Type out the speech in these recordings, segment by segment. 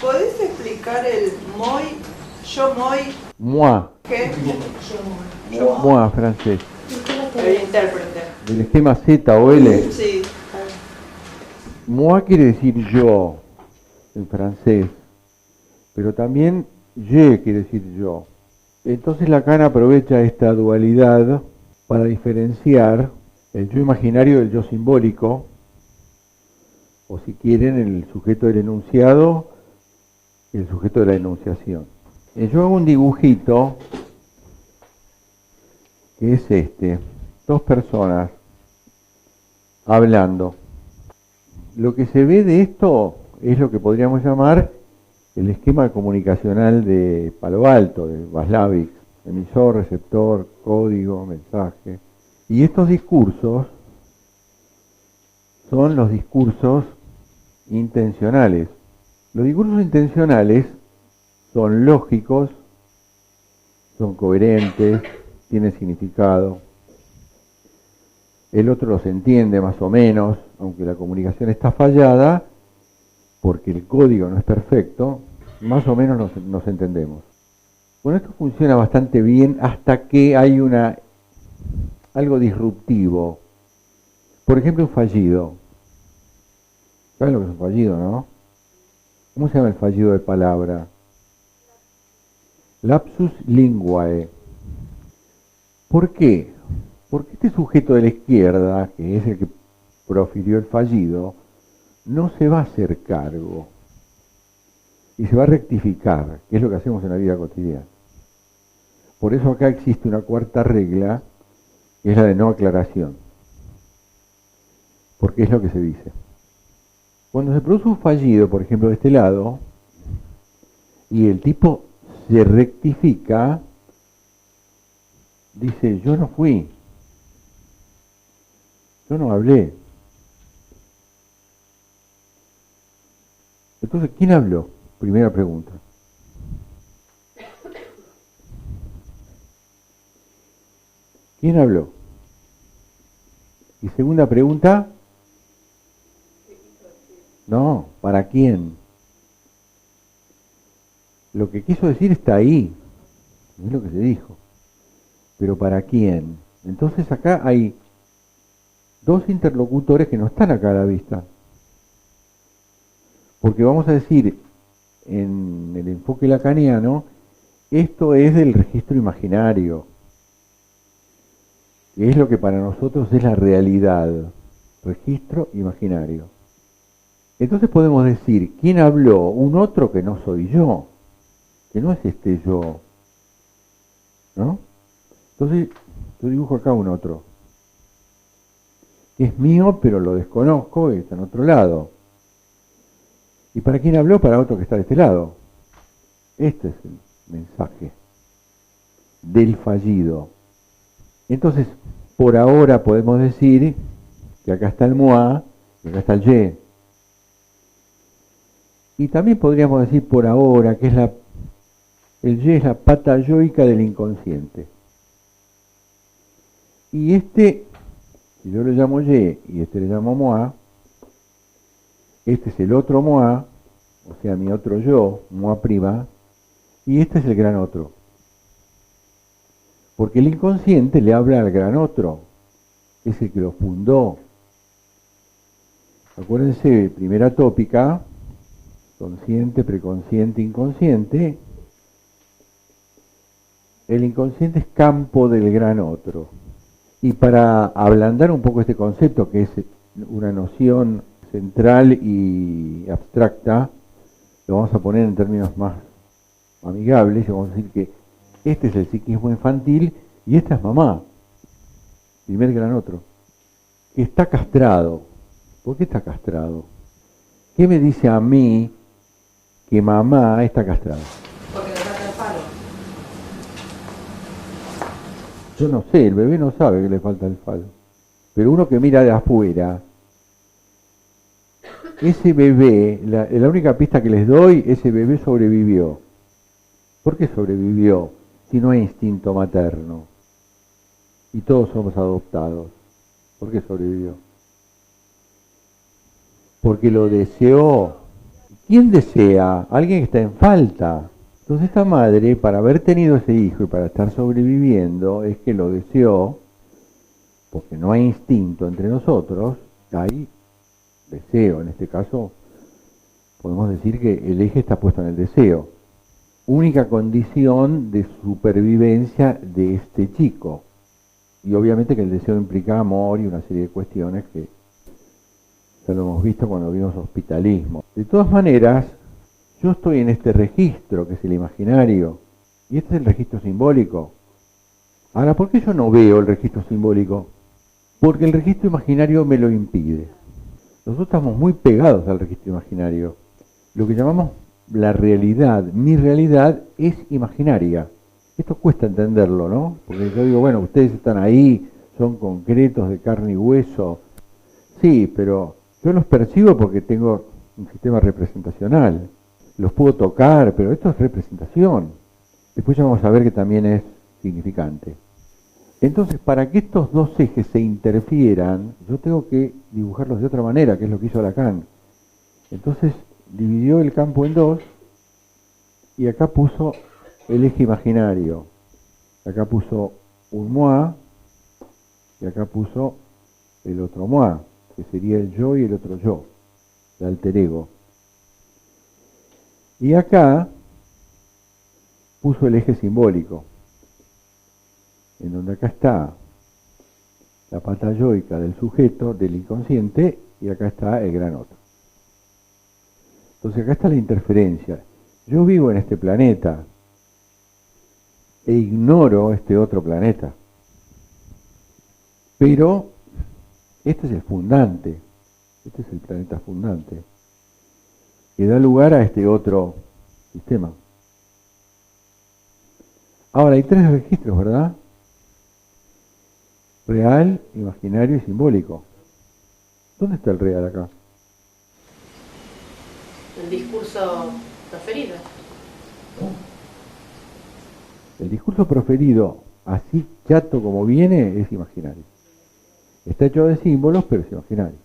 ¿Podés explicar el moi, yo moi? Moi. ¿Qué? Moi, francés. El intérprete. Del esquema Z o L. Sí. Moi quiere decir yo, en francés. Pero también je quiere decir yo. Entonces Lacan aprovecha esta dualidad para diferenciar el yo imaginario del yo simbólico, o si quieren, el sujeto del enunciado y el sujeto de la enunciación. Yo hago un dibujito que es este, dos personas hablando. Lo que se ve de esto es lo que podríamos llamar el esquema comunicacional de Palo Alto, de Václavic, emisor, receptor, código, mensaje. Y estos discursos son los discursos intencionales. Los discursos intencionales son lógicos, son coherentes, tienen significado. El otro los entiende más o menos, aunque la comunicación está fallada, porque el código no es perfecto, más o menos nos entendemos. Bueno, esto funciona bastante bien hasta que hay algo disruptivo. Por ejemplo, un fallido. ¿Saben lo que es un fallido, no? ¿Cómo se llama el fallido de palabra? Lapsus linguae. ¿Por qué? Porque este sujeto de la izquierda, que es el que profirió el fallido, no se va a hacer cargo y se va a rectificar, que es lo que hacemos en la vida cotidiana. Por eso acá existe una cuarta regla, que es la de no aclaración, porque es lo que se dice. Cuando se produce un fallido, por ejemplo, de este lado, y el tipo se rectifica, dice, yo no fui, yo no hablé. Entonces, ¿quién habló? Primera pregunta. ¿Quién habló? Y segunda pregunta, no, ¿para quién? Lo que quiso decir está ahí, es lo que se dijo. Pero ¿para quién? Entonces acá hay dos interlocutores que no están acá a la vista. Porque vamos a decir, en el enfoque lacaniano, esto es del registro imaginario, que es lo que para nosotros es la realidad, registro imaginario. Entonces podemos decir, ¿quién habló? Un otro que no soy yo, que no es este yo, ¿no? Entonces yo dibujo acá un otro, que es mío pero lo desconozco y está en otro lado. ¿Y para quién habló? Para otro que está de este lado. Este es el mensaje del fallido. Entonces, por ahora podemos decir que acá está el moi y acá está el ye. Y también podríamos decir por ahora que el ye es la pata yoica del inconsciente. Y este, si yo le llamo ye y este le llamo moi, este es el otro moi, o sea, mi otro yo, moi prima, y este es el gran otro. Porque el inconsciente le habla al gran otro, es el que lo fundó. Acuérdense, primera tópica, consciente, preconsciente, inconsciente. El inconsciente es campo del gran otro. Y para ablandar un poco este concepto, que es una noción central y abstracta, lo vamos a poner en términos más amigables y vamos a decir que este es el psiquismo infantil y esta es mamá, primer gran otro, que está castrado. ¿Por qué está castrado? ¿Qué me dice a mí que mamá está castrada? Porque le falta el falo. Yo no sé, el bebé no sabe que le falta el falo. Pero uno que mira de afuera, ese bebé, la única pista que les doy, ese bebé sobrevivió. ¿Por qué sobrevivió si no hay instinto materno? Y todos somos adoptados. ¿Por qué sobrevivió? Porque lo deseó. ¿Quién desea? Alguien que está en falta. Entonces esta madre, para haber tenido ese hijo y para estar sobreviviendo, es que lo deseó, porque no hay instinto entre nosotros, hay deseo. En este caso, podemos decir que el eje está puesto en el deseo. Única condición de supervivencia de este chico. Y obviamente que el deseo implica amor y una serie de cuestiones que ya lo hemos visto cuando vimos hospitalismo. De todas maneras, yo estoy en este registro, que es el imaginario, y este es el registro simbólico. Ahora, ¿por qué yo no veo el registro simbólico? Porque el registro imaginario me lo impide. Nosotros estamos muy pegados al registro imaginario. Lo que llamamos la realidad, mi realidad, es imaginaria. Esto cuesta entenderlo, ¿no? Porque yo digo, bueno, ustedes están ahí, son concretos de carne y hueso. Sí, pero yo los percibo porque tengo un sistema representacional. Los puedo tocar, pero esto es representación. Después ya vamos a ver que también es significante. Entonces, para que estos dos ejes se interfieran, yo tengo que dibujarlos de otra manera, que es lo que hizo Lacan. Entonces, dividió el campo en dos y acá puso el eje imaginario. Acá puso un moi y acá puso el otro moi, que sería el yo y el otro yo, el alter ego. Y acá puso el eje simbólico, en donde acá está la pata yoica del sujeto, del inconsciente, y acá está el gran otro. Entonces acá está la interferencia. Yo vivo en este planeta e ignoro este otro planeta. Pero este es el fundante, este es el planeta fundante, que da lugar a este otro sistema. Ahora hay tres registros, ¿verdad? Real, imaginario y simbólico. ¿Dónde está el real acá? El discurso proferido. El discurso proferido, así chato como viene, es imaginario. Está hecho de símbolos, pero es imaginario.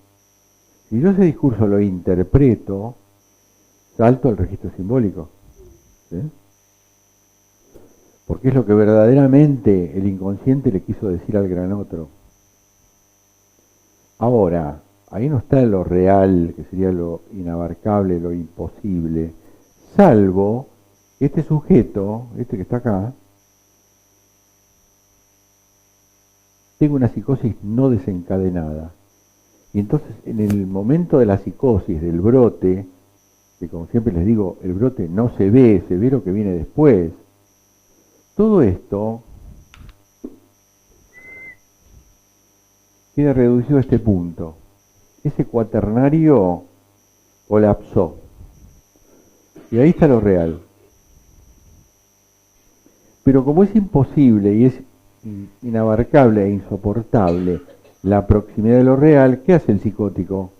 Si yo ese discurso lo interpreto, salto al registro simbólico. ¿Sí? Porque es lo que verdaderamente el inconsciente le quiso decir al gran otro. Ahora, ahí no está lo real, que sería lo inabarcable, lo imposible, salvo este sujeto, este que está acá, tenga una psicosis no desencadenada. Y entonces, en el momento de la psicosis, del brote, que como siempre les digo, el brote no se ve lo que viene después, todo esto queda reducido a este punto. Ese cuaternario colapsó. Y ahí está lo real. Pero como es imposible y es inabarcable e insoportable la proximidad de lo real, ¿qué hace el psicótico?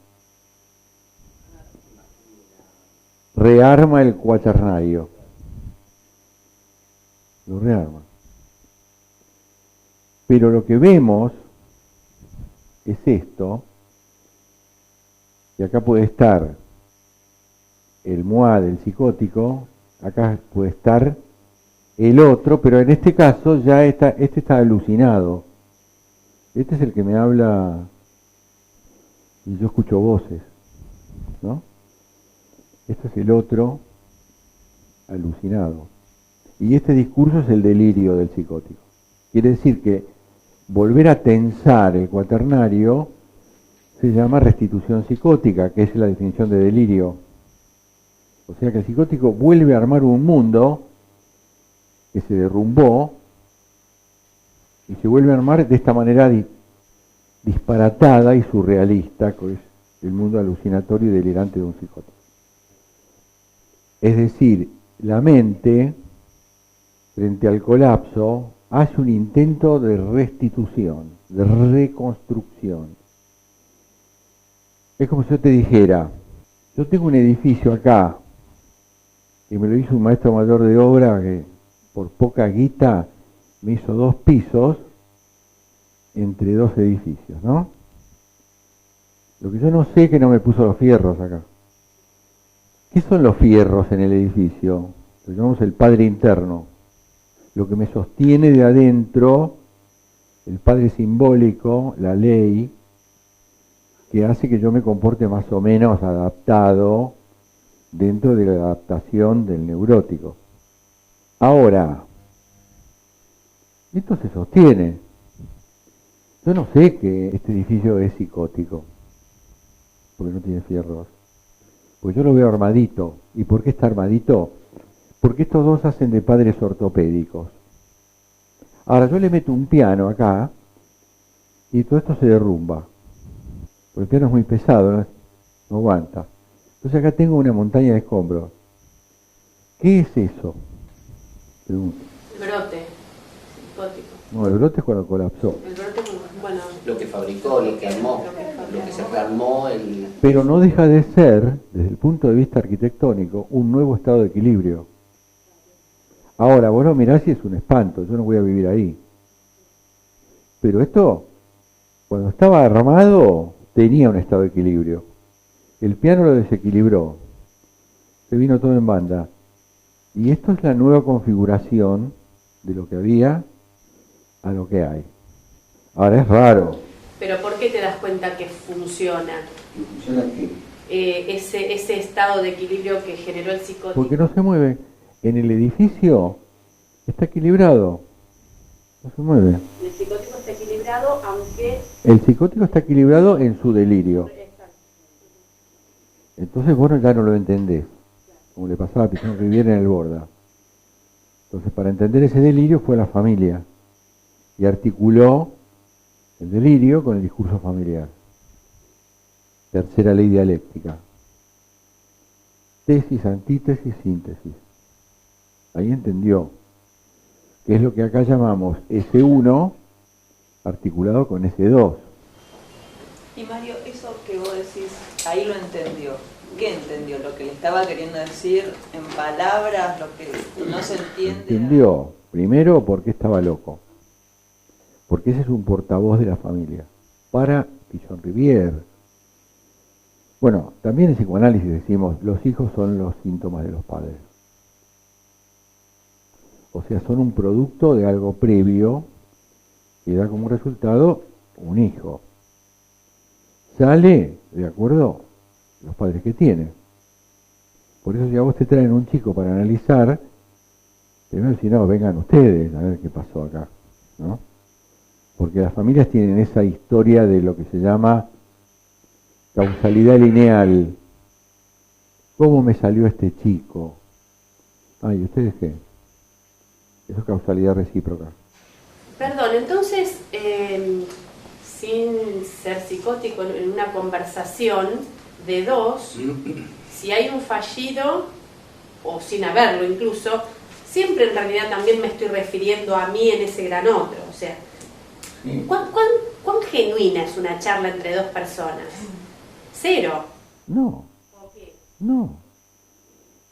Rearma el cuaternario. Lo rearma. Pero lo que vemos es esto, y acá puede estar el moi del psicótico, acá puede estar el otro, pero en este caso ya este está alucinado. Este es el que me habla y yo escucho voces, ¿no? Este es el otro alucinado. Y este discurso es el delirio del psicótico. Quiere decir que volver a tensar el cuaternario se llama restitución psicótica, que es la definición de delirio. O sea que el psicótico vuelve a armar un mundo que se derrumbó y se vuelve a armar de esta manera disparatada y surrealista, que es el mundo alucinatorio y delirante de un psicótico. Es decir, la mente, frente al colapso, hace un intento de restitución. de reconstrucción. Es como si yo te dijera, yo tengo un edificio acá, y me lo hizo un maestro mayor de obra que por poca guita me hizo 2 pisos entre 2 edificios, ¿no? Lo que yo no sé es que no me puso los fierros acá. ¿Qué son los fierros en el edificio? Lo llamamos el padre interno. Lo que me sostiene de adentro, el padre simbólico, la ley, que hace que yo me comporte más o menos adaptado dentro de la adaptación del neurótico. Ahora, esto se sostiene. Yo no sé que este edificio es psicótico, porque no tiene fierros. Pues yo lo veo armadito. ¿Y por qué está armadito? Porque estos 2 hacen de padres ortopédicos. Ahora yo le meto un piano acá y todo esto se derrumba. Porque el piano es muy pesado, no aguanta. Entonces acá tengo una montaña de escombros. ¿Qué es eso? Pregunto. El brote psicótico. No, el brote es cuando colapsó. El brote, bueno. Lo que fabricó, lo que armó, lo que se rearmó el... Pero no deja de ser, desde el punto de vista arquitectónico, un nuevo estado de equilibrio. Ahora, vos lo mirás y es un espanto, yo no voy a vivir ahí. Pero esto, cuando estaba armado, tenía un estado de equilibrio. El piano lo desequilibró, se vino todo en banda. Y esto es la nueva configuración de lo que había a lo que hay. Ahora es raro. Pero ¿por qué te das cuenta que funciona? ¿Funciona qué? Ese estado de equilibrio que generó el psicótico. Porque no se mueve. En el edificio está equilibrado. No se mueve. El psicótico está equilibrado, aunque... El psicótico está equilibrado en su delirio. Entonces vos ya no lo entendés. Como le pasaba a Pichón Riviera en el Borda. Entonces para entender ese delirio fue la familia. Y articuló el delirio con el discurso familiar. Tercera ley dialéctica. Tesis, antítesis, síntesis. Ahí entendió que es lo que acá llamamos S1 articulado con S2. Y Mario, eso que vos decís, ahí lo entendió. ¿Qué entendió? Lo que le estaba queriendo decir en palabras, lo que no se entiende. Entendió, primero, por qué estaba loco. Porque ese es un portavoz de la familia. Para Pichón Rivière. Bueno, también en psicoanálisis decimos, los hijos son los síntomas de los padres. O sea, son un producto de algo previo que da como resultado un hijo. Sale, de acuerdo, los padres que tiene. Por eso si a vos te traen un chico para analizar, primero si no, vengan ustedes a ver qué pasó acá, ¿no? Porque las familias tienen esa historia de lo que se llama causalidad lineal. ¿Cómo me salió este chico? Ay, ¿ustedes qué? Eso es causalidad recíproca. Perdón, entonces, sin ser psicótico, en una conversación de 2, si hay un fallido, o sin haberlo incluso, siempre en realidad también me estoy refiriendo a mí en ese gran otro. O sea, ¿cuán genuina es una charla entre 2 personas? 0. No, ¿Por qué? no.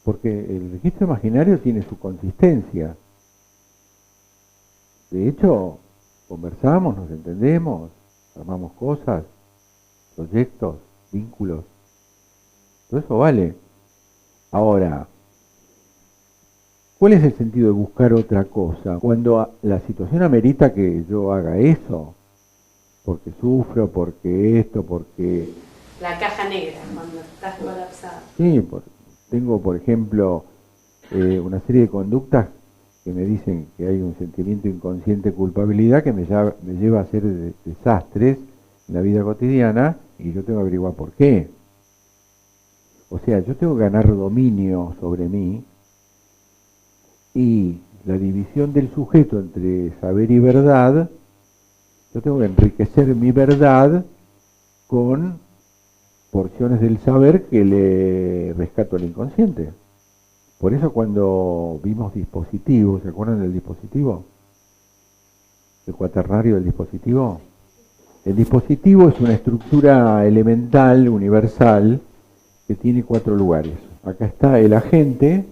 Porque el registro imaginario tiene su consistencia. De hecho, conversamos, nos entendemos, armamos cosas, proyectos, vínculos. Todo eso vale. Ahora, ¿cuál es el sentido de buscar otra cosa? Cuando la situación amerita que yo haga eso, porque sufro, porque esto, porque... La caja negra, cuando estás colapsado. Sí, tengo, por ejemplo, una serie de conductas que me dicen que hay un sentimiento inconsciente de culpabilidad que me lleva a hacer desastres en la vida cotidiana y yo tengo que averiguar por qué. O sea, yo tengo que ganar dominio sobre mí y la división del sujeto entre saber y verdad, yo tengo que enriquecer mi verdad con porciones del saber que le rescato al inconsciente. Por eso cuando vimos dispositivos, ¿se acuerdan del dispositivo? ¿El cuaternario del dispositivo? El dispositivo es una estructura elemental, universal, que tiene 4 lugares. Acá está el agente,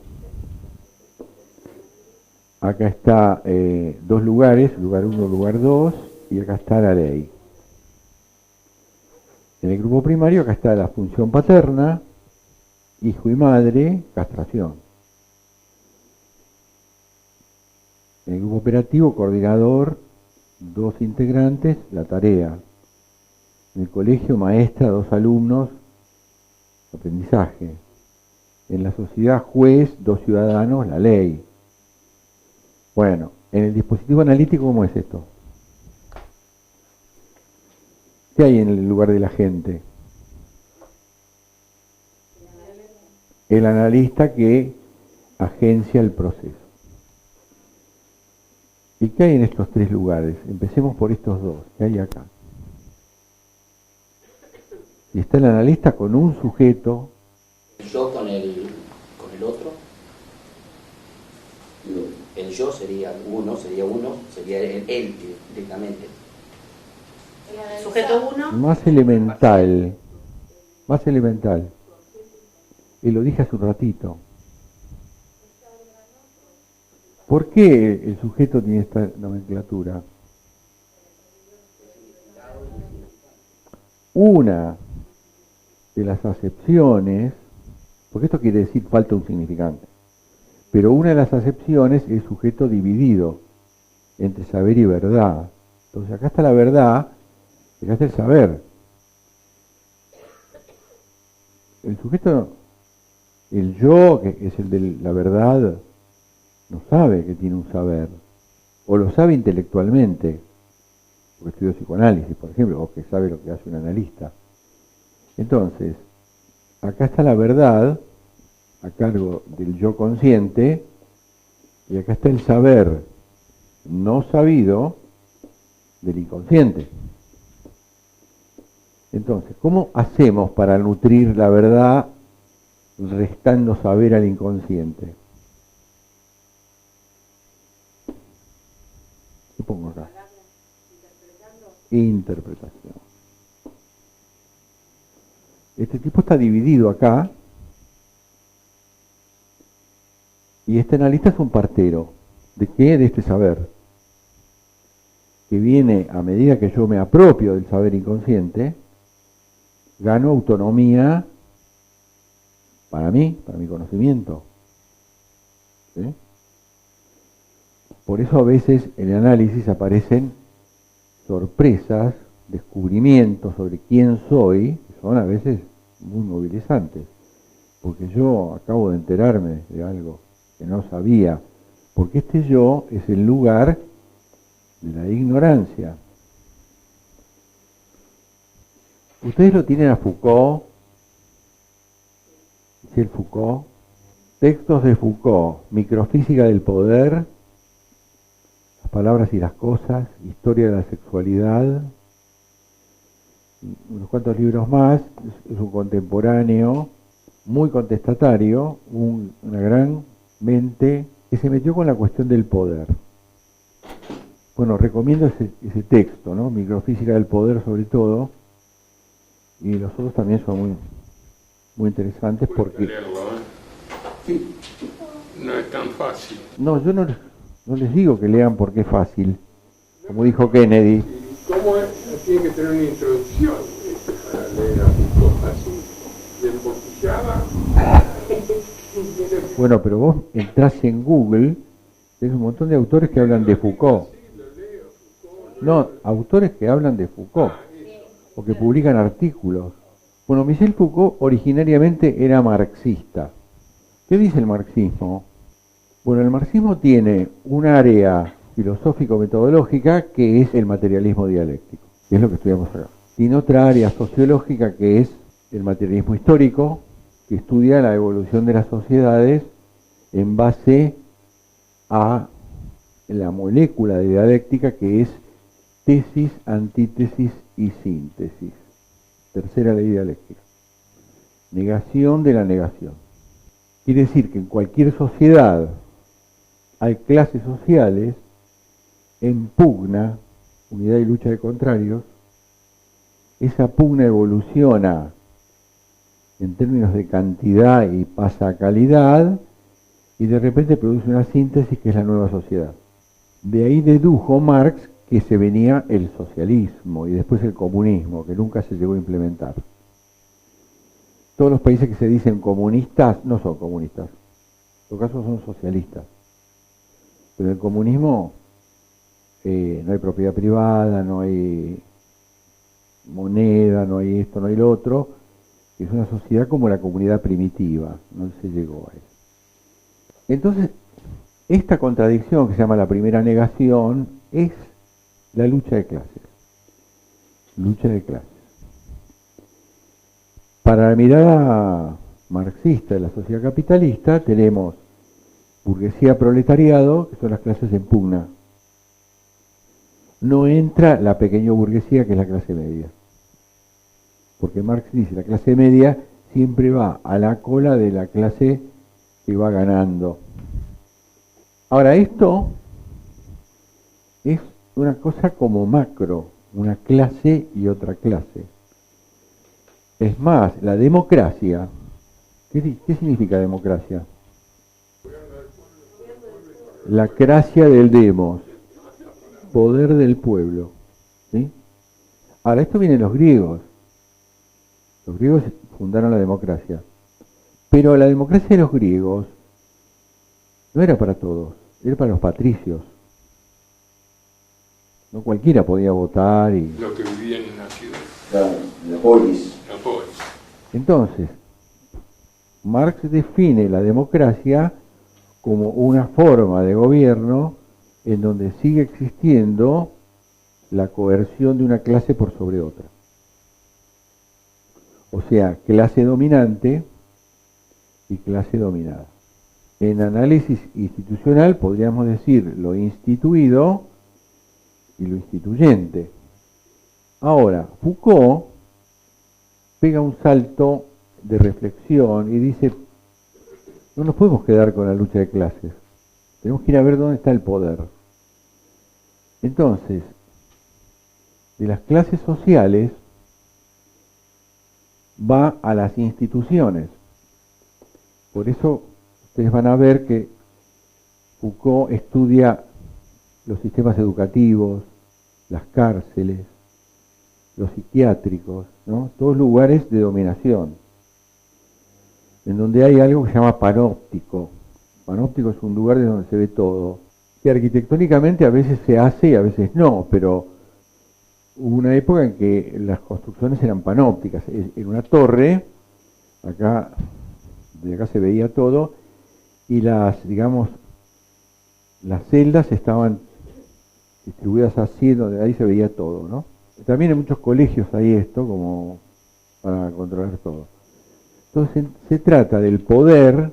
acá está 2 lugares, lugar 1, lugar 2, y acá está la ley. En el grupo primario acá está la función paterna, hijo y madre, castración. En el grupo operativo, coordinador, 2 integrantes, la tarea. En el colegio, maestra, 2 alumnos, aprendizaje. En la sociedad, juez, 2 ciudadanos, la ley. Bueno, en el dispositivo analítico, ¿cómo es esto? ¿Qué hay en el lugar de la gente? El analista que agencia el proceso. ¿Y qué hay en estos 3 lugares? Empecemos por estos 2. ¿Qué hay acá? Y está el analista con un sujeto. Yo con el otro. El yo sería uno, sería él directamente. Sujeto 1. Más elemental. Y lo dije hace un ratito. ¿Por qué el sujeto tiene esta nomenclatura? Una de las acepciones, porque esto quiere decir falta un significante, pero una de las acepciones es sujeto dividido entre saber y verdad. Entonces acá está la verdad, y acá está el saber. El sujeto, el yo, que es el de la verdad, no sabe que tiene un saber, o lo sabe intelectualmente, porque estudió psicoanálisis, por ejemplo, o que sabe lo que hace un analista. Entonces, acá está la verdad, a cargo del yo consciente, y acá está el saber no sabido del inconsciente. Entonces, ¿cómo hacemos para nutrir la verdad restando saber al inconsciente? ¿Qué pongo acá? Interpretación. Este tipo está dividido acá, y este analista es un partero. ¿De qué? De este saber, que viene a medida que yo me apropio del saber inconsciente, gano autonomía para mí, para mi conocimiento. ¿Sí? Por eso a veces en el análisis aparecen sorpresas, descubrimientos sobre quién soy, que son a veces muy movilizantes, porque yo acabo de enterarme de algo que no sabía, porque este yo es el lugar de la ignorancia. Ustedes lo tienen a Foucault, Michel Foucault, textos de Foucault, Microfísica del poder, Las palabras y las cosas, Historia de la sexualidad, unos cuantos libros más. Es un contemporáneo, muy contestatario, una gran mente que se metió con la cuestión del poder. Bueno, recomiendo ese texto, ¿no? Microfísica del poder sobre todo, y los otros también son muy, muy interesantes porque... Sí. No es tan fácil. No, yo no les digo que lean porque es fácil, como dijo Kennedy. ¿Cómo tiene que tener una introducción para leer a Foucault así, de embotellada? Bueno, pero vos entrás en Google, tenés un montón de autores que hablan de Foucault. No, autores que hablan de Foucault, o que publican artículos. Bueno, Michel Foucault originariamente era marxista. ¿Qué dice el marxismo? Bueno, el marxismo tiene un área filosófico-metodológica que es el materialismo dialéctico, que es lo que estudiamos acá. Tiene otra área sociológica que es el materialismo histórico, que estudia la evolución de las sociedades en base a la molécula de dialéctica que es tesis, antítesis y síntesis. Tercera ley dialéctica. Negación de la negación. Quiere decir que en cualquier sociedad hay clases sociales en pugna, unidad y lucha de contrarios, esa pugna evoluciona en términos de cantidad y pasa a calidad, y de repente produce una síntesis que es la nueva sociedad. De ahí dedujo Marx que se venía el socialismo y después el comunismo, que nunca se llegó a implementar. Todos los países que se dicen comunistas no son comunistas, en todo caso son socialistas. Pero el comunismo no hay propiedad privada, no hay moneda, no hay esto, no hay lo otro. Es una sociedad como la comunidad primitiva, no se llegó a eso. Entonces, esta contradicción que se llama la primera negación es la lucha de clases. Lucha de clases. Para la mirada marxista de la sociedad capitalista tenemos burguesía, proletariado, que son las clases en pugna. No entra la pequeña burguesía, que es la clase media. Porque Marx dice, la clase media siempre va a la cola de la clase que va ganando. Ahora, esto es una cosa como macro, una clase y otra clase. Es más, la democracia, ¿qué significa democracia? La cracia del demos, poder del pueblo. ¿Sí? Ahora, esto viene de los griegos. Los griegos fundaron la democracia. Pero la democracia de los griegos no era para todos, era para los patricios. No cualquiera podía votar y... Los que vivían en la ciudad. Claro, la polis. La polis. Entonces, Marx define la democracia como una forma de gobierno en donde sigue existiendo la coerción de una clase por sobre otra. O sea, clase dominante y clase dominada. En análisis institucional podríamos decir lo instituido y lo instituyente. Ahora, Foucault pega un salto de reflexión y dice, no nos podemos quedar con la lucha de clases, tenemos que ir a ver dónde está el poder. Entonces, de las clases sociales va a las instituciones. Por eso ustedes van a ver que Foucault estudia los sistemas educativos, las cárceles, los psiquiátricos, ¿no? Todos lugares de dominación, en donde hay algo que se llama panóptico. Panóptico es un lugar de donde se ve todo, que arquitectónicamente a veces se hace y a veces no, pero hubo una época en que las construcciones eran panópticas. En una torre, acá, de acá se veía todo, y las celdas estaban distribuidas así, donde ahí se veía todo, ¿no? También en muchos colegios hay esto, como para controlar todo. Entonces se trata del poder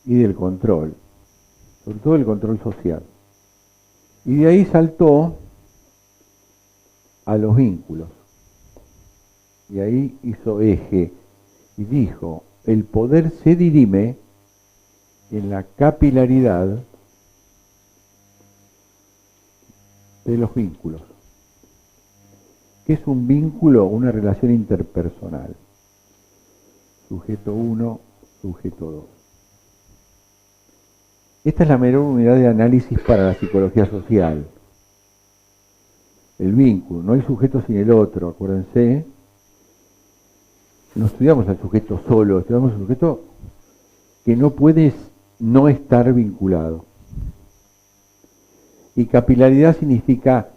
y del control, sobre todo el control social. Y de ahí saltó a los vínculos. Y ahí hizo eje y dijo, el poder se dirime en la capilaridad de los vínculos. ¿Qué es un vínculo? Una relación interpersonal. Sujeto 1, sujeto 2. Esta es la menor unidad de análisis para la psicología social. El vínculo, no hay sujeto sin el otro, acuérdense. No estudiamos al sujeto solo, estudiamos al sujeto que no puede no estar vinculado. Y capilaridad significa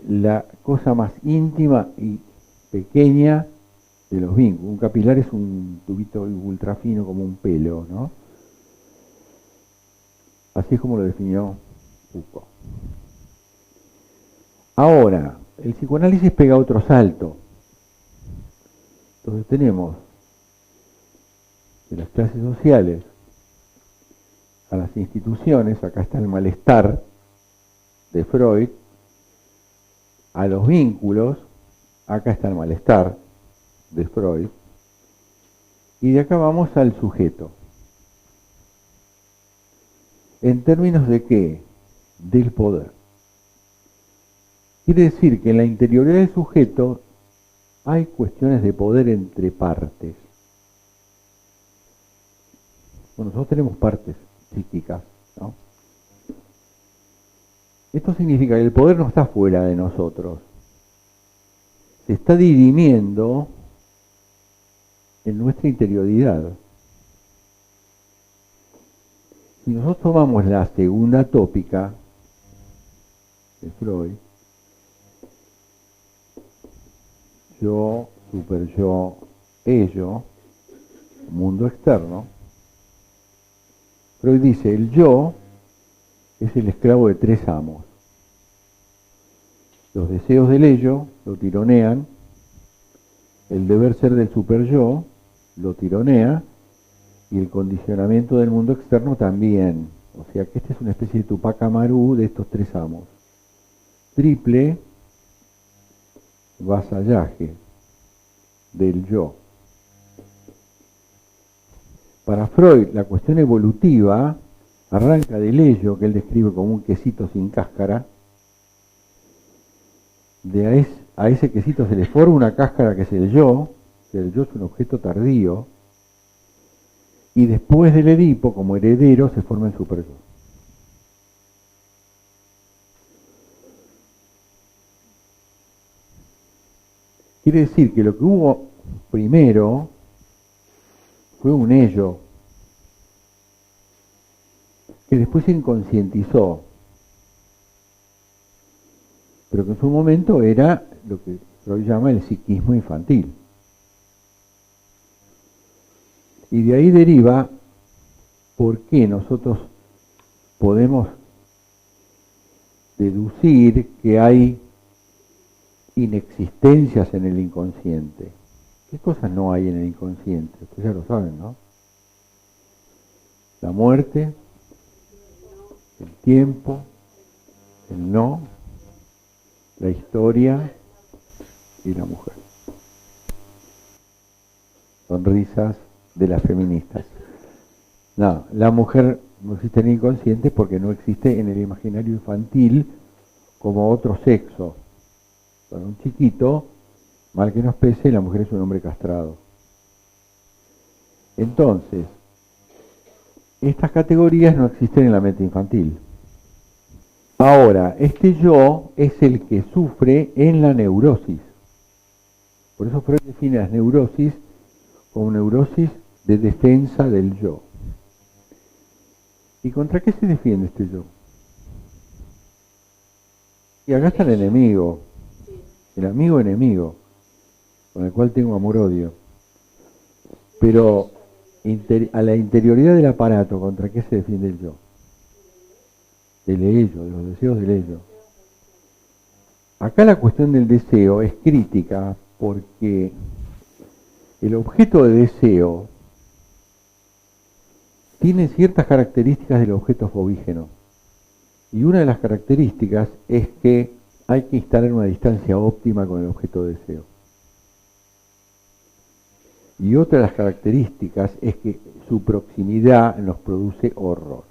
la cosa más íntima y pequeña de los vínculos. Un capilar es un tubito ultra fino como un pelo, ¿no? Así es como lo definió Foucault. Ahora, el psicoanálisis pega otro salto. Entonces tenemos de las clases sociales a las instituciones, acá está el malestar de Freud, a los vínculos, acá está el malestar de Freud, y de acá vamos al sujeto. ¿En términos de qué? Del poder. Quiere decir que en la interioridad del sujeto hay cuestiones de poder entre partes. Bueno, nosotros tenemos partes psíquicas, ¿no? Esto significa que el poder no está fuera de nosotros. Se está dirimiendo en nuestra interioridad. Si nosotros tomamos la segunda tópica de Freud, yo, superyo, ello, mundo externo, Freud dice, el yo es el esclavo de tres amos. Los deseos del ello lo tironean, el deber ser del superyo lo tironea y el condicionamiento del mundo externo también. O sea que esta es una especie de Tupac Amaru de estos tres amos. Triple vasallaje del yo. Para Freud, la cuestión evolutiva arranca del ello, que él describe como un quesito sin cáscara. A ese quesito se le forma una cáscara que es el yo, que el yo es un objeto tardío, y después del Edipo, como heredero, se forma el superyo. Quiere decir que lo que hubo primero fue un ello, que después se inconscientizó, pero que en su momento era lo que Freud llama el psiquismo infantil. Y de ahí deriva por qué nosotros podemos deducir que hay inexistencias en el inconsciente. ¿Qué cosas no hay en el inconsciente? Ustedes ya lo saben, ¿no? La muerte, el tiempo, el no, la historia y la mujer. Sonrisas de las feministas. No, la mujer no existe en el inconsciente porque no existe en el imaginario infantil como otro sexo. Para un chiquito, mal que nos pese, la mujer es un hombre castrado. Entonces, estas categorías no existen en la mente infantil. Ahora, este yo es el que sufre en la neurosis. Por eso Freud define las neurosis como neurosis de defensa del yo. ¿Y contra qué se defiende este yo? Y acá está el enemigo, el amigo enemigo, con el cual tengo amor-odio. Pero a la interioridad del aparato, ¿contra qué se defiende el yo? Del ello, de los deseos del ello. Acá la cuestión del deseo es crítica porque el objeto de deseo tiene ciertas características del objeto fobígeno. Y una de las características es que hay que instalar una distancia óptima con el objeto de deseo. Y otra de las características es que su proximidad nos produce horror.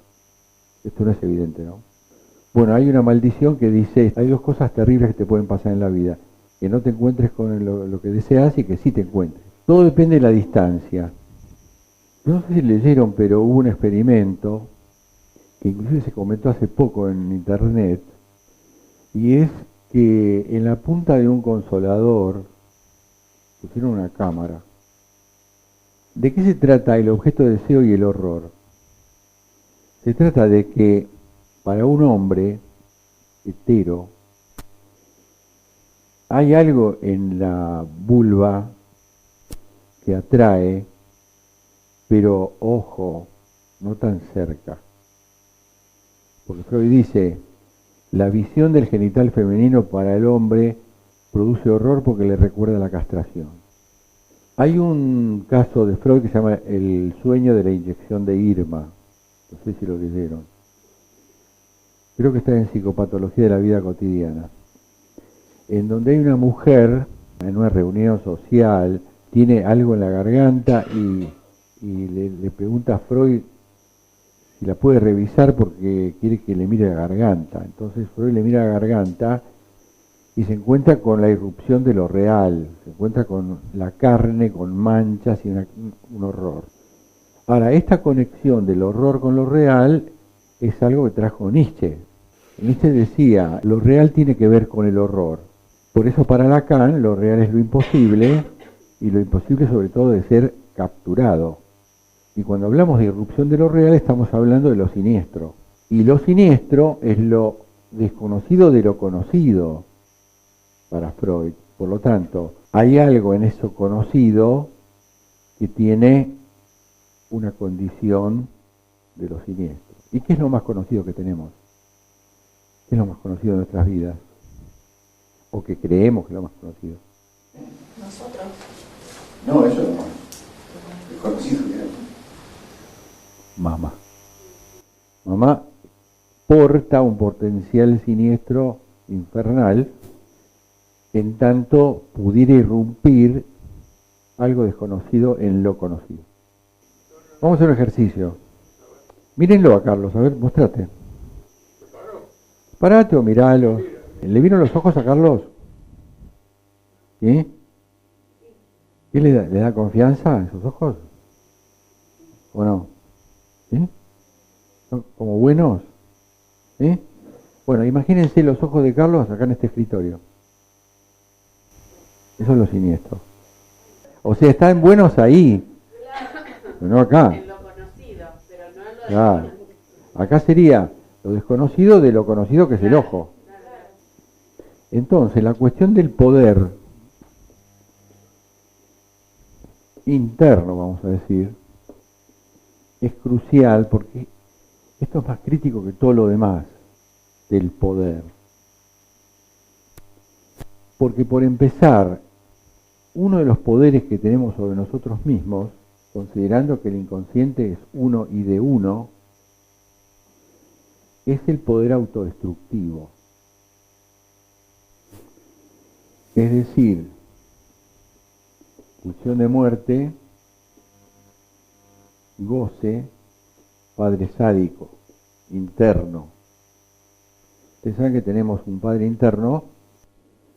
Esto no es evidente, ¿no? Bueno, hay una maldición que dice, hay dos cosas terribles que te pueden pasar en la vida. Que no te encuentres con lo que deseas y que sí te encuentres. Todo depende de la distancia. No sé si leyeron, pero hubo un experimento que inclusive se comentó hace poco en internet, y es que en la punta de un consolador pusieron una cámara. ¿De qué se trata el objeto de deseo y el horror? Se trata de que para un hombre hetero hay algo en la vulva que atrae, pero ojo, no tan cerca. Porque Freud dice, la visión del genital femenino para el hombre produce horror porque le recuerda la castración. Hay un caso de Freud que se llama el sueño de la inyección de Irma. No sé si lo leyeron. Creo que está en Psicopatología de la Vida Cotidiana. En donde hay una mujer en una reunión social, tiene algo en la garganta y le pregunta a Freud si la puede revisar porque quiere que le mire la garganta. Entonces Freud le mira la garganta y se encuentra con la irrupción de lo real, se encuentra con la carne, con manchas y un horror. Ahora, esta conexión del horror con lo real es algo que trajo Nietzsche. Nietzsche decía, lo real tiene que ver con el horror. Por eso para Lacan lo real es lo imposible, y lo imposible sobre todo de ser capturado. Y cuando hablamos de irrupción de lo real estamos hablando de lo siniestro. Y lo siniestro es lo desconocido de lo conocido para Freud. Por lo tanto, hay algo en eso conocido que tiene una condición de lo siniestro. ¿Y qué es lo más conocido que tenemos? ¿Qué es lo más conocido de nuestras vidas? ¿O que creemos que es lo más conocido? Nosotros. No, eso no. Es conocido, mira. Mamá. Mamá porta un potencial siniestro infernal en tanto pudiera irrumpir algo desconocido en lo conocido. Vamos a hacer un ejercicio. Mírenlo a Carlos, a ver, mostrate. Parate o miralo. ¿Le vieron los ojos a Carlos? ¿Sí? ¿Qué le da? ¿Le da confianza en sus ojos? ¿O no? ¿Sí? ¿Son como buenos? ¿Sí? Bueno, imagínense los ojos de Carlos acá en este escritorio. Eso es lo siniestro. O sea, están buenos ahí, pero no acá. En lo conocido, pero no en lo Claro. desconocido. Acá sería lo desconocido de lo conocido que es el ojo. Entonces, la cuestión del poder interno, vamos a decir, es crucial porque esto es más crítico que todo lo demás del poder. Porque por empezar, uno de los poderes que tenemos sobre nosotros mismos, considerando que el inconsciente es uno y de uno, es el poder autodestructivo. Es decir, pulsión de muerte, goce, padre sádico, interno. Ustedes saben que tenemos un padre interno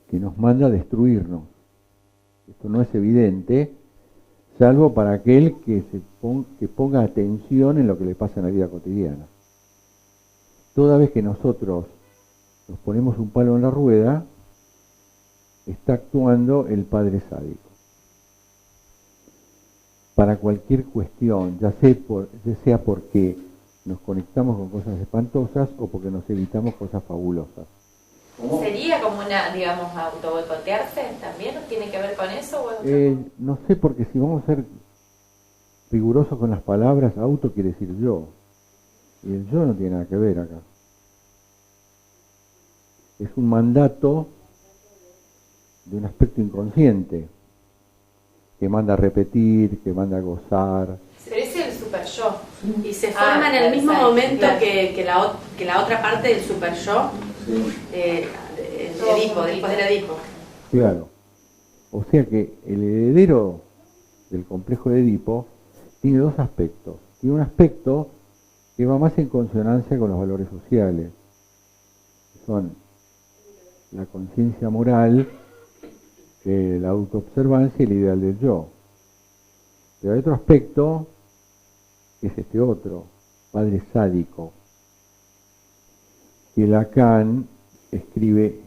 que nos manda a destruirnos. Esto no es evidente, salvo para aquel que ponga atención en lo que le pasa en la vida cotidiana. Toda vez que nosotros nos ponemos un palo en la rueda, está actuando el padre sádico. Para cualquier cuestión, ya sea porque nos conectamos con cosas espantosas o porque nos evitamos cosas fabulosas. ¿Sería como una, digamos, autoboicotearse también? ¿Tiene que ver con eso? ¿O es otra cosa? No sé, porque si vamos a ser rigurosos con las palabras, auto quiere decir yo. Y el yo no tiene nada que ver acá. Es un mandato de un aspecto inconsciente, que manda a repetir, que manda a gozar. Pero ese es el super yo. Y se forma en el claro, mismo exacto, momento claro. que la otra parte del super yo, el Edipo, después del Edipo. Claro. O sea que el heredero del complejo de Edipo tiene dos aspectos. Tiene un aspecto que va más en consonancia con los valores sociales, que son la conciencia moral, la autoobservancia y el ideal del yo. Pero hay otro aspecto, que es este otro, padre sádico, que Lacan escribe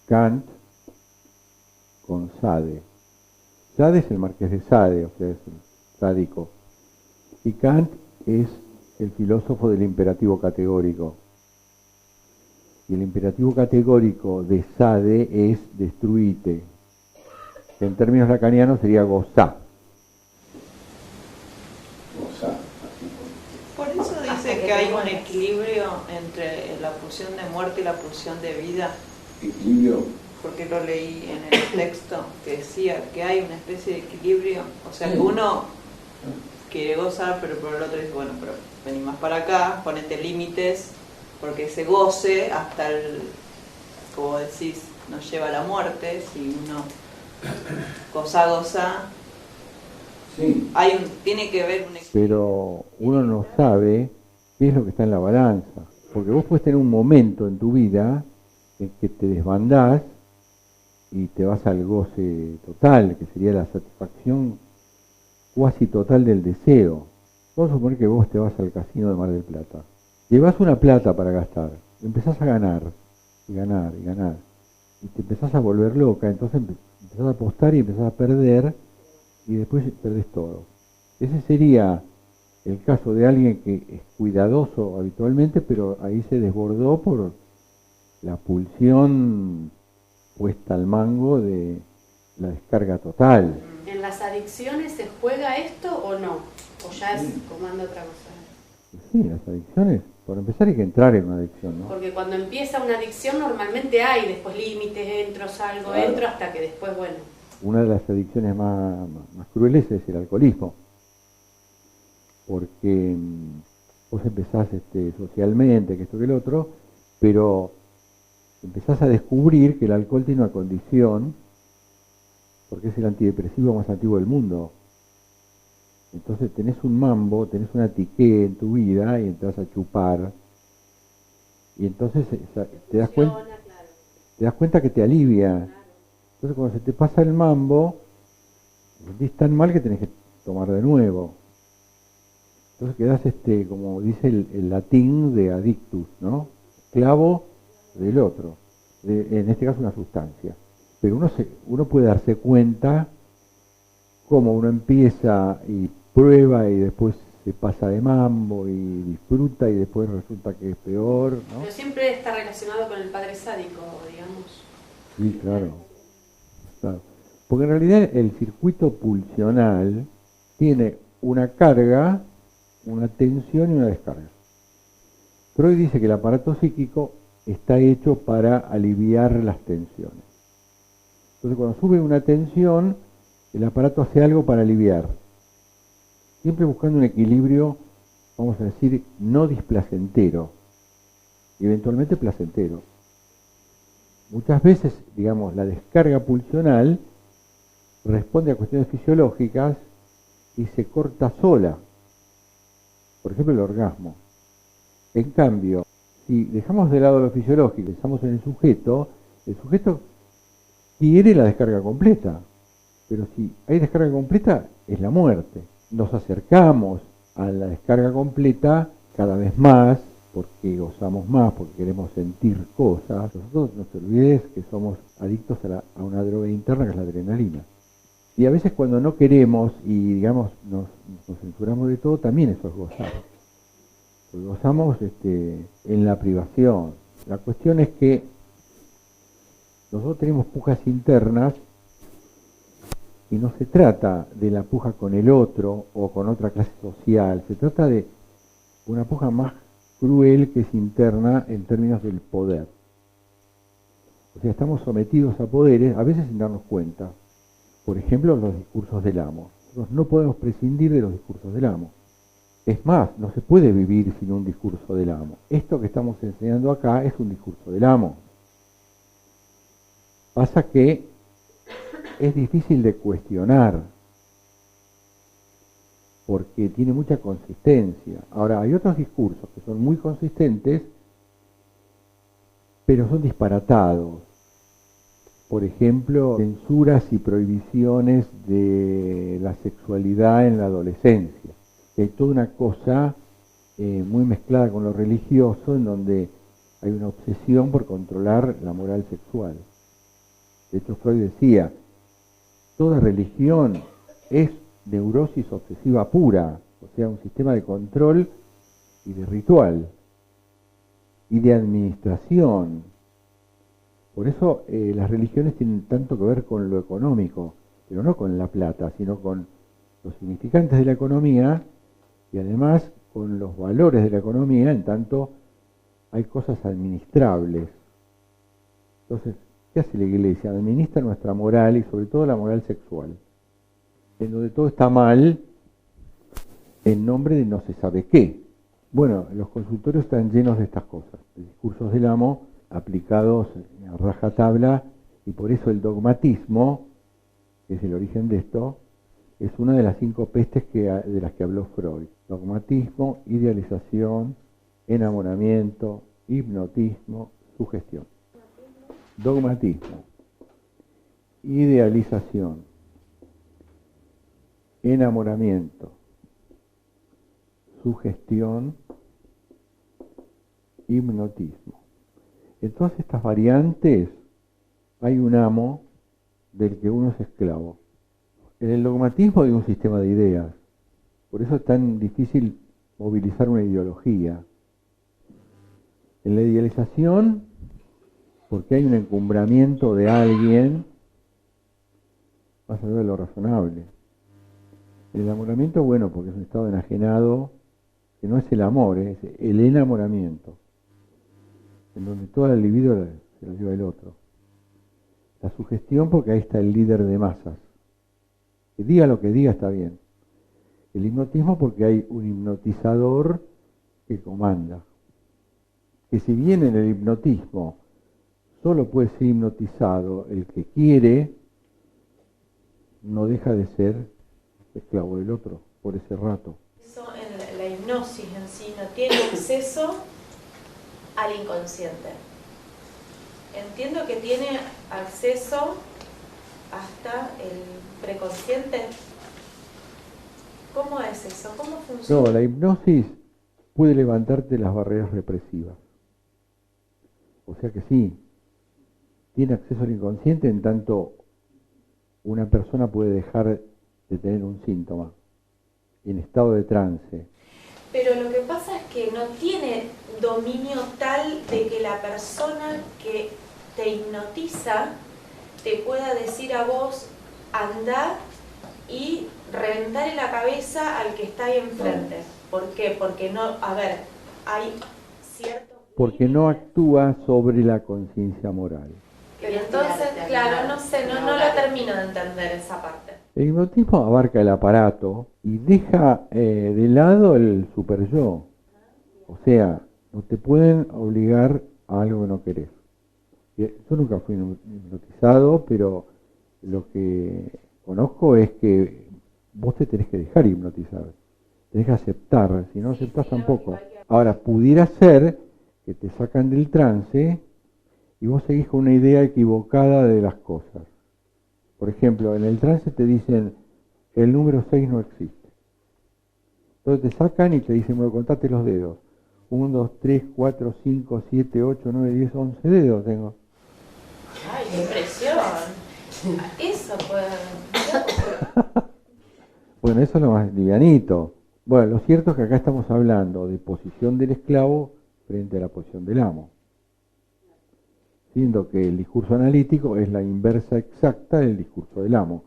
Kant con Sade. Sade es el marqués de Sade, o sea, es el sádico. Y Kant es el filósofo del imperativo categórico. Y el imperativo categórico de Sade es destruite, que en términos lacanianos sería gozá. Por eso dice que hay un equilibrio entre la pulsión de muerte y la pulsión de vida. Equilibrio. Porque lo leí en el texto que decía que hay una especie de equilibrio. O sea, que uno quiere gozar, pero por el otro dice, bueno, pero vení más para acá, ponete límites, porque ese goce hasta el, como decís, nos lleva a la muerte. Si uno goza, Sí. tiene que haber un equilibrio. Pero uno no sabe qué es lo que está en la balanza. Porque vos puedes tener un momento en tu vida en que te desbandás y te vas al goce total, que sería la satisfacción cuasi total del deseo. Vamos a suponer que vos te vas al casino de Mar del Plata. Llevas una plata para gastar, empezás a ganar, y ganar, y ganar, y te empezás a volver loca, entonces empezás a apostar y empezás a perder, y después perdés todo. Ese sería el caso de alguien que es cuidadoso habitualmente, pero ahí se desbordó por la pulsión puesta al mango de la descarga total. ¿En las adicciones se juega esto o no? ¿O ya es comando otra cosa? Sí, las adicciones, por empezar hay que entrar en una adicción, ¿no? Porque cuando empieza una adicción normalmente hay después límites, entro, salgo, Claro. entro, hasta que después, bueno. Una de las adicciones más crueles es el alcoholismo, porque vos empezás socialmente, que esto que el otro, pero empezás a descubrir que el alcohol tiene una condición, porque es el antidepresivo más antiguo del mundo. Entonces tenés un mambo, tenés una tiqué en tu vida y entras a chupar, y entonces te das cuenta que te alivia. Entonces cuando se te pasa el mambo, te sentís tan mal que tenés que tomar de nuevo. Entonces quedás, como dice el latín de adictus, ¿no? Esclavo del otro, en este caso una sustancia. Pero uno puede darse cuenta cómo uno empieza y prueba y después se pasa de mambo y disfruta y después resulta que es peor, ¿no? Pero siempre está relacionado con el padre sádico, digamos. Sí, claro. Porque en realidad el circuito pulsional tiene una carga, una tensión y una descarga. Freud dice que el aparato psíquico está hecho para aliviar las tensiones. Entonces cuando sube una tensión, el aparato hace algo para aliviar. Siempre buscando un equilibrio, vamos a decir, no displacentero, y eventualmente placentero. Muchas veces, digamos, la descarga pulsional responde a cuestiones fisiológicas y se corta sola. Por ejemplo, el orgasmo. En cambio, si dejamos de lado lo fisiológico y pensamos en el sujeto quiere la descarga completa. Pero si hay descarga completa, es la muerte. Nos acercamos a la descarga completa cada vez más, porque gozamos más, porque queremos sentir cosas. Nosotros no te olvides que somos adictos a una droga interna que es la adrenalina. Y a veces cuando no queremos y digamos nos censuramos de todo, también eso es gozar. Porque gozamos en la privación. La cuestión es que nosotros tenemos pujas internas y no se trata de la puja con el otro o con otra clase social, se trata de una puja más cruel que es interna en términos del poder. O sea, estamos sometidos a poderes, a veces sin darnos cuenta. Por ejemplo, los discursos del amo. Nosotros no podemos prescindir de los discursos del amo. Es más, no se puede vivir sin un discurso del amo. Esto que estamos enseñando acá es un discurso del amo. Pasa que es difícil de cuestionar, porque tiene mucha consistencia. Ahora, hay otros discursos que son muy consistentes, pero son disparatados. Por ejemplo, censuras y prohibiciones de la sexualidad en la adolescencia. Hay toda una cosa muy mezclada con lo religioso, en donde hay una obsesión por controlar la moral sexual. De hecho, Freud decía, toda religión es neurosis obsesiva pura, o sea, un sistema de control y de ritual y de administración. Por eso las religiones tienen tanto que ver con lo económico, pero no con la plata, sino con los significantes de la economía y además con los valores de la economía, en tanto hay cosas administrables. Entonces, ¿qué hace la Iglesia? Administra nuestra moral y sobre todo la moral sexual, en donde todo está mal en nombre de no se sabe qué. Bueno, los consultorios están llenos de estas cosas, de discursos del amo aplicados a rajatabla, y por eso el dogmatismo, que es el origen de esto, es una de las 5 pestes de las que habló Freud. Dogmatismo, idealización, enamoramiento, hipnotismo, sugestión. Dogmatismo. idealización, enamoramiento, sugestión, hipnotismo. En todas estas variantes hay un amo del que uno es esclavo. En el dogmatismo hay un sistema de ideas, por eso es tan difícil movilizar una ideología. En la idealización, porque hay un encumbramiento de alguien más allá de lo razonable. El enamoramiento, bueno, porque es un estado enajenado, que no es el amor, es el enamoramiento, en donde toda la libido se la lleva el otro. La sugestión, porque ahí está el líder de masas. Que diga lo que diga está bien. El hipnotismo, porque hay un hipnotizador que comanda. Que si bien en el hipnotismo solo puede ser hipnotizado el que quiere, no deja de ser esclavo del otro por ese rato. Eso en la hipnosis en sí no tiene acceso al inconsciente. Entiendo que tiene acceso hasta el preconsciente. ¿Cómo es eso? ¿Cómo funciona? No, la hipnosis puede levantarte las barreras represivas. O sea que sí, tiene acceso al inconsciente en tanto una persona puede dejar de tener un síntoma en estado de trance. Pero lo que pasa es que no tiene dominio tal de que la persona que te hipnotiza te pueda decir a vos, andá y reventarle la cabeza al que está ahí enfrente. ¿Por qué? Porque no, a ver, hay ciertos... Porque no actúa sobre la conciencia moral. Y entonces, claro, no sé, no lo termino de entender esa parte. El hipnotismo abarca el aparato y deja de lado el super yo. O sea, no te pueden obligar a algo que no querés. Yo nunca fui hipnotizado, pero lo que conozco es que vos te tenés que dejar hipnotizar. Tenés que aceptar, si no aceptás tampoco. Ahora, pudiera ser que te sacan del trance y vos seguís con una idea equivocada de las cosas. Por ejemplo, en el trance te dicen, el número 6 no existe. Entonces te sacan y te dicen, bueno, contate los dedos. 1, 2, 3, 4, 5, 7, 8, 9, 10, 11 dedos tengo. ¡Ay, qué impresión! Eso puede... Bueno, eso es lo más livianito. Bueno, lo cierto es que acá estamos hablando de posición del esclavo frente a la posición del amo. Siendo que el discurso analítico es la inversa exacta del discurso del amo.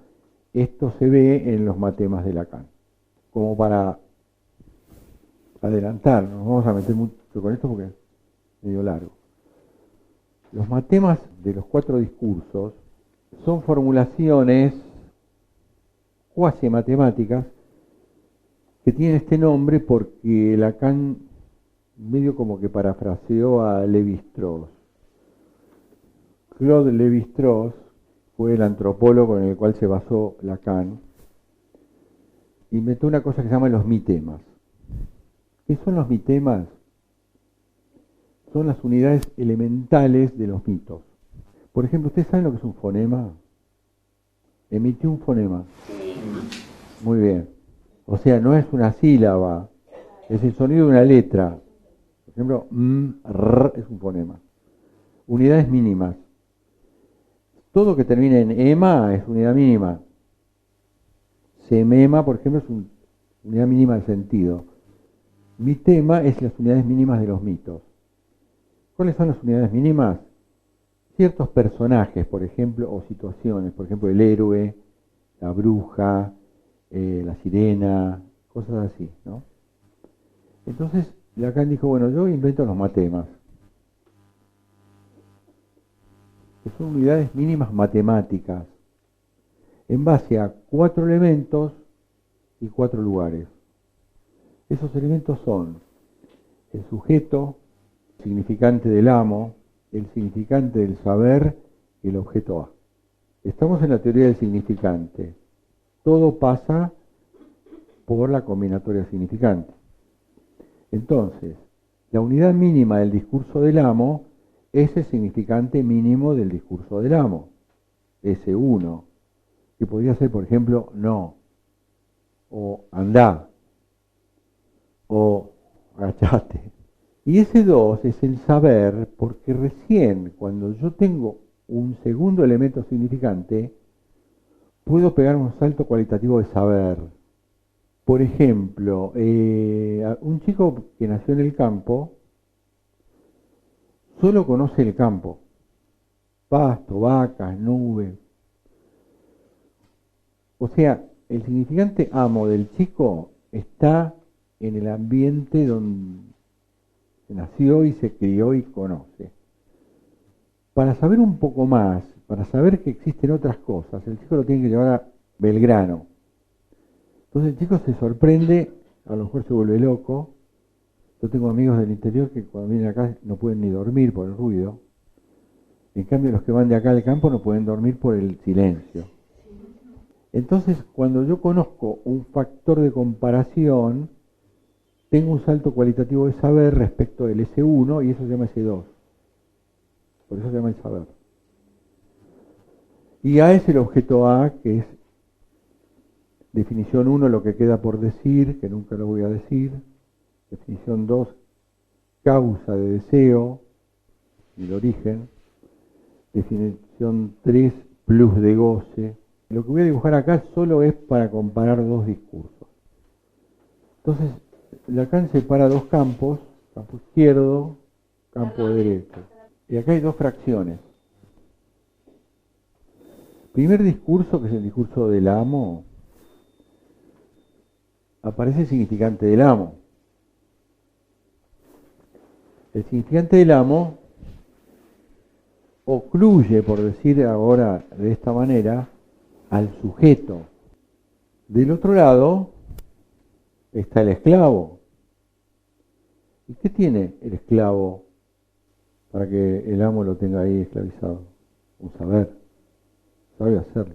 Esto se ve en los matemas de Lacan. Como para adelantar, no nos vamos a meter mucho con esto porque es medio largo. Los matemas de los 4 discursos son formulaciones cuasi matemáticas que tienen este nombre porque Lacan medio como que parafraseó a Lévi-Strauss. Claude Lévi-Strauss fue el antropólogo en el cual se basó Lacan. Inventó una cosa que se llama los mitemas. ¿Qué son los mitemas? Son las unidades elementales de los mitos. Por ejemplo, ¿ustedes saben lo que es un fonema? Emitió un fonema. Muy bien. O sea, no es una sílaba, es el sonido de una letra. Por ejemplo, r es un fonema. Unidades mínimas. Todo que termine en ema es unidad mínima. Semema, por ejemplo, es una unidad mínima de sentido. Mitema es las unidades mínimas de los mitos. ¿Cuáles son las unidades mínimas? Ciertos personajes, por ejemplo, o situaciones. Por ejemplo, el héroe, la bruja, la sirena, cosas así, ¿no? Entonces, Lacan dijo, bueno, yo invento los matemas. Que son unidades mínimas matemáticas, en base a 4 elementos y 4 lugares. Esos elementos son el sujeto, el significante del amo, el significante del saber y el objeto A. Estamos en la teoría del significante. Todo pasa por la combinatoria significante. Entonces, la unidad mínima del discurso del amo es el significante mínimo del discurso del amo. S1, que podría ser, por ejemplo, no, o andá, o agachate. Y ese 2 es el saber, porque recién cuando yo tengo un segundo elemento significante, puedo pegar un salto cualitativo de saber. Por ejemplo, un chico que nació en el campo, solo conoce el campo. Pasto, vacas, nubes. O sea, el significante amo del chico está en el ambiente donde se nació y se crió y conoce. Para saber un poco más, para saber que existen otras cosas, el chico lo tiene que llevar a Belgrano. Entonces el chico se sorprende, a lo mejor se vuelve loco. Yo tengo amigos del interior que cuando vienen acá no pueden ni dormir por el ruido. En cambio los que van de acá al campo no pueden dormir por el silencio. Entonces cuando yo conozco un factor de comparación, tengo un salto cualitativo de saber respecto del S1 y eso se llama S2. Por eso se llama el saber. Y A es el objeto A, que es definición 1, lo que queda por decir, que nunca lo voy a decir. Definición 2, causa de deseo, el origen. Definición 3, plus de goce. Lo que voy a dibujar acá solo es para comparar dos discursos. Entonces, Lacan separa dos campos, campo izquierdo, campo derecho. Y acá hay dos fracciones. Primer discurso, que es el discurso del amo, aparece el significante del amo. El significante del amo ocluye, por decir ahora de esta manera, al sujeto. Del otro lado está el esclavo. ¿Y qué tiene el esclavo para que el amo lo tenga ahí esclavizado? Un saber. Sabe hacerlo.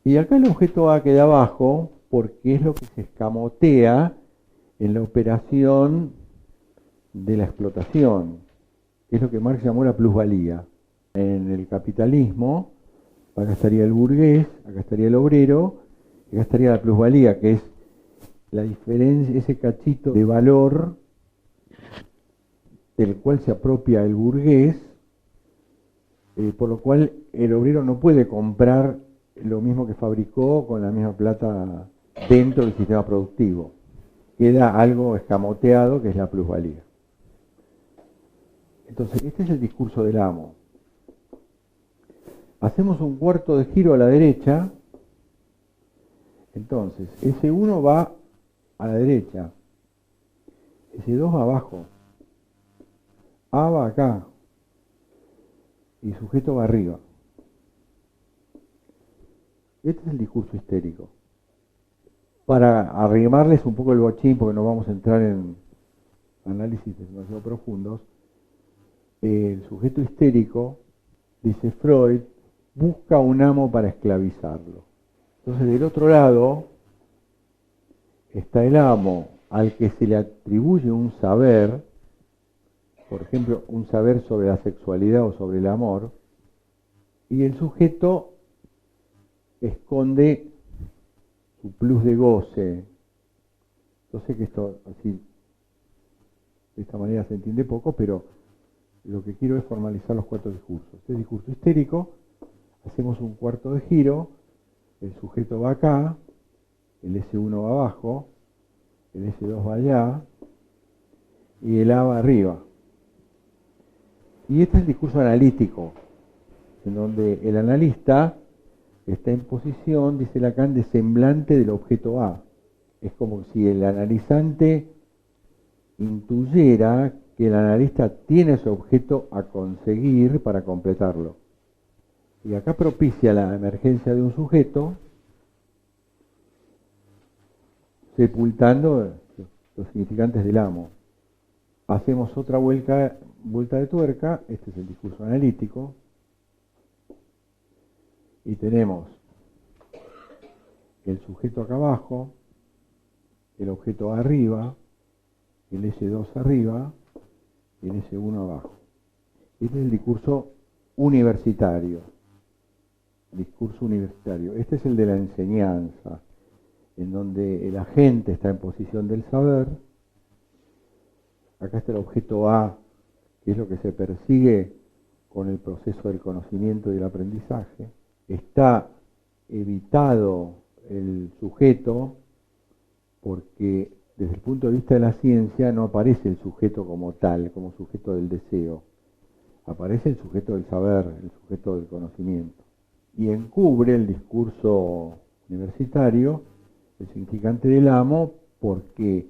Y acá el objeto A queda abajo porque es lo que se escamotea en la operación de la explotación, que es lo que Marx llamó la plusvalía. En el capitalismo, acá estaría el burgués, acá estaría el obrero, y acá estaría la plusvalía, que es la diferencia, ese cachito de valor del cual se apropia el burgués, por lo cual el obrero no puede comprar lo mismo que fabricó con la misma plata dentro del sistema productivo. Queda algo escamoteado que es la plusvalía. Entonces, este es el discurso del amo. Hacemos un cuarto de giro a la derecha. Entonces, S1 va a la derecha. S2 va abajo. A va acá. Y sujeto va arriba. Este es el discurso histérico. Para arrimarles un poco el bochín, porque no vamos a entrar en análisis demasiado profundos, el sujeto histérico, dice Freud, busca un amo para esclavizarlo. Entonces del otro lado está el amo al que se le atribuye un saber, por ejemplo, un saber sobre la sexualidad o sobre el amor, y el sujeto esconde su plus de goce. Yo sé que esto así, de esta manera se entiende poco, pero lo que quiero es formalizar los cuatro discursos. Este discurso histérico, hacemos un cuarto de giro, el sujeto va acá, el S1 va abajo, el S2 va allá, y el A va arriba. Y este es el discurso analítico, en donde el analista está en posición, dice Lacan, de semblante del objeto A. Es como si el analizante intuyera que el analista tiene ese objeto a conseguir para completarlo. Y acá propicia la emergencia de un sujeto, sepultando los significantes del amo. Hacemos otra vuelta de tuerca, este es el discurso analítico, y tenemos el sujeto acá abajo, el objeto arriba, el S2 arriba, y el S1 abajo. Este es el discurso universitario. discurso universitario. Este es el de la enseñanza, en donde el agente está en posición del saber. Acá está el objeto A, que es lo que se persigue con el proceso del conocimiento y del aprendizaje. Está evitado el sujeto porque desde el punto de vista de la ciencia no aparece el sujeto como tal, como sujeto del deseo. Aparece el sujeto del saber, el sujeto del conocimiento. Y encubre el discurso universitario el significante del amo porque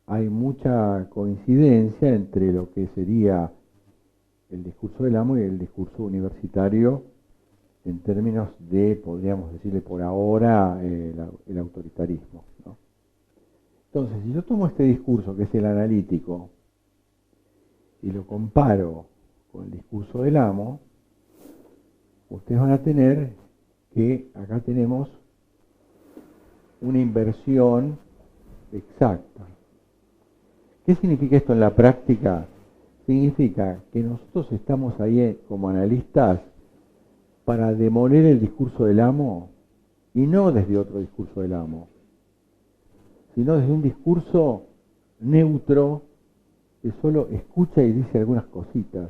hay mucha coincidencia entre lo que sería el discurso del amo y el discurso universitario en términos de, podríamos decirle por ahora, el autoritarismo, ¿no? Entonces, si yo tomo este discurso, que es el analítico, y lo comparo con el discurso del amo, ustedes van a tener que acá tenemos una inversión exacta. ¿Qué significa esto en la práctica? Significa que nosotros estamos ahí como analistas para demoler el discurso del amo, y no desde otro discurso del amo, sino desde un discurso neutro que solo escucha y dice algunas cositas.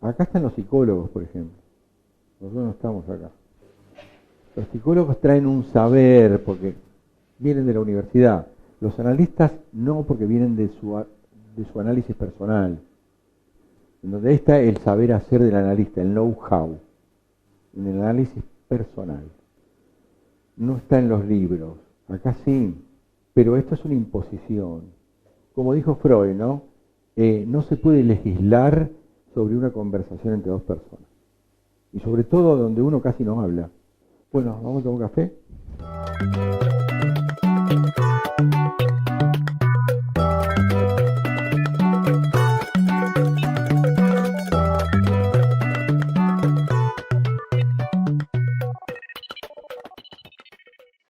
Acá están los psicólogos, por ejemplo. Nosotros no estamos acá. Los psicólogos traen un saber porque vienen de la universidad. Los analistas no, porque vienen de su análisis personal. En donde está el saber hacer del analista, el know-how, en el análisis personal. No está en los libros. Acá sí, pero esto es una imposición. Como dijo Freud, ¿no? No se puede legislar sobre una conversación entre dos personas. Y sobre todo donde uno casi no habla. Bueno, ¿vamos a tomar un café?